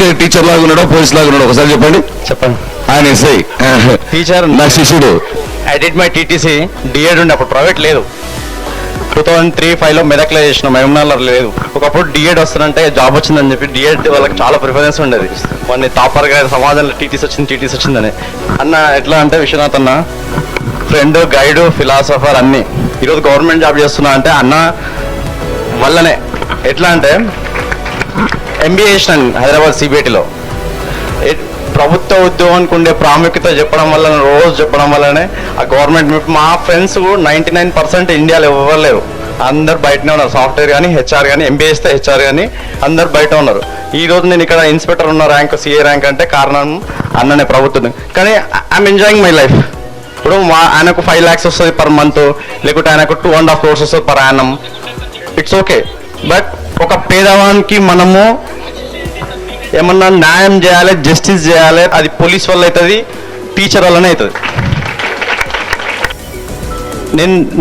చూస్తే టీచర్ లాగా ఉన్నాడో పోలీస్ లాగా ఉన్నాడో ఒకసారి చెప్పండి. ఆయన ఎస్ఐ టీచర్ నా శిష్యుడు. I did my T T C D Ed ఉండే, అప్పుడు ప్రైవేట్ లేదు. 2003-05లో మెదక్లో చేసిన, మహబూబ్నగర్లో లేదు. ఒకప్పుడు డిఎడ్ వస్తుందంటే జాబ్ వచ్చిందని చెప్పి డిఎడ్ వాళ్ళకి చాలా ప్రిఫరెన్స్ ఉండేది. కొన్ని టాపర్గా సమాజంలో టీటీసీ వచ్చిందని. అన్న ఎట్లా అంటే విశ్వనాథ్ అన్న ఫ్రెండ్, గైడ్, ఫిలాసఫర్ అన్నీ. ఈరోజు గవర్నమెంట్ జాబ్ చేస్తున్నా అంటే అన్న వల్లనే. ఎట్లా అంటే ఎంబీఏ చేసినాను హైదరాబాద్ సిబిఐటిలో. ప్రభుత్వ ఉద్యోగానికి ఉండే ప్రాముఖ్యత చెప్పడం వల్ల, రోజు చెప్పడం వల్లనే ఆ గవర్నమెంట్. మా ఫ్రెండ్స్ 99% ఇండియాలో ఎవరు లేరు, అందరు బయటనే ఉన్నారు. సాఫ్ట్వేర్ కానీ, హెచ్ఆర్ కానీ, ఎంబీఏ చేస్తే హెచ్ఆర్ కానీ అందరు బయట ఉన్నారు. ఈ రోజు నేను ఇక్కడ ఇన్స్పెక్టర్ ఉన్న ర్యాంక్, సిఏ ర్యాంక్ అంటే కారణం అన్ననే, ప్రభుత్వం. కానీ ఐఎమ్ ఎంజాయింగ్ మై లైఫ్. ఇప్పుడు ఆయనకు 5 lakhs వస్తుంది పర్ మంత్, లేకుంటే ఆయనకు 2.5 crores వస్తుంది per annum. It's okay. But ఒక పేదవానికి మనము ఏమన్నా న్యాయం చేయాలి, జస్టిస్ చేయాలి. అది పోలీస్ వల్ల అవుతుంది, టీచర్ వల్లనే అవుతుంది.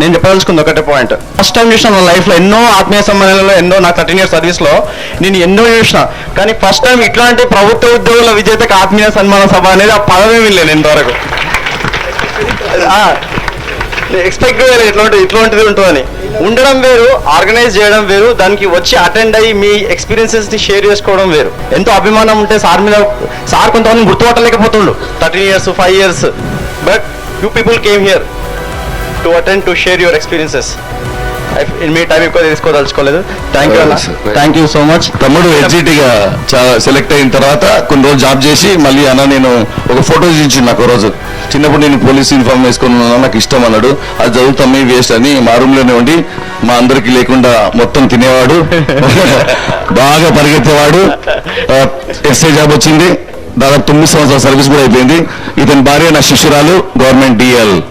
నేను చెప్పదలుచుకుంది ఒకటే పాయింట్. ఫస్ట్ టైం చూసిన నా లైఫ్లో ఎన్నో ఆత్మీయ సమ్మేళనాలలో, ఎన్నో నా 13 years సర్వీస్లో నేను ఎన్నో చూసిన. కానీ ఫస్ట్ టైం ఇట్లాంటి ప్రభుత్వ ఉద్యోగుల విజేతకు ఆత్మీయ సన్మాన సభ అనేది ఆ పదమే వినలేను ఇంతవరకు. ఎక్స్పెక్ట్ చేయలేదు ఇట్లాంటిది ఉంటుందని. ఉండడం వేరు, ఆర్గనైజ్ చేయడం వేరు, దానికి వచ్చి అటెండ్ అయ్యి మీ ఎక్స్పీరియన్సెస్ని షేర్ చేసుకోవడం వేరు. ఎంతో అభిమానం ఉంటే సార్ మీద. సార్ కొంతమంది గుర్తుపట్టలేకపోతుండు 13 years, 5 years. But you people came here to attend, to share your experiences. Me time ఎక్కువ తీసుకోదలుచుకోలేదు. థ్యాంక్ యూ అన్న, థ్యాంక్ యూ సో మచ్. తమ్ముడు ఎగ్జిట్గా సెలెక్ట్ అయిన తర్వాత కొన్ని రోజులు జాబ్ చేసి మళ్ళీ అన్న నేను ఒక ఫోటో చూపించింది నాకు. రోజు చిన్నప్పుడు నేను పోలీస్ యూనిఫామ్ వేసుకున్నాను, నాకు ఇష్టం అన్నాడు. అది చదువుతామే వేస్ట్ అని మా రూమ్లోనే ఉండి మా అందరికి లేకుండా మొత్తం తినేవాడు, బాగా పరిగెత్తేవాడు. ఎస్ఐ జాబ్ వచ్చింది, దాదాపు 9 సంవత్సరాల సర్వీస్ కూడా అయిపోయింది. ఇతని భార్య నా శిష్యురాలు, గవర్నమెంట్ డిఎల్.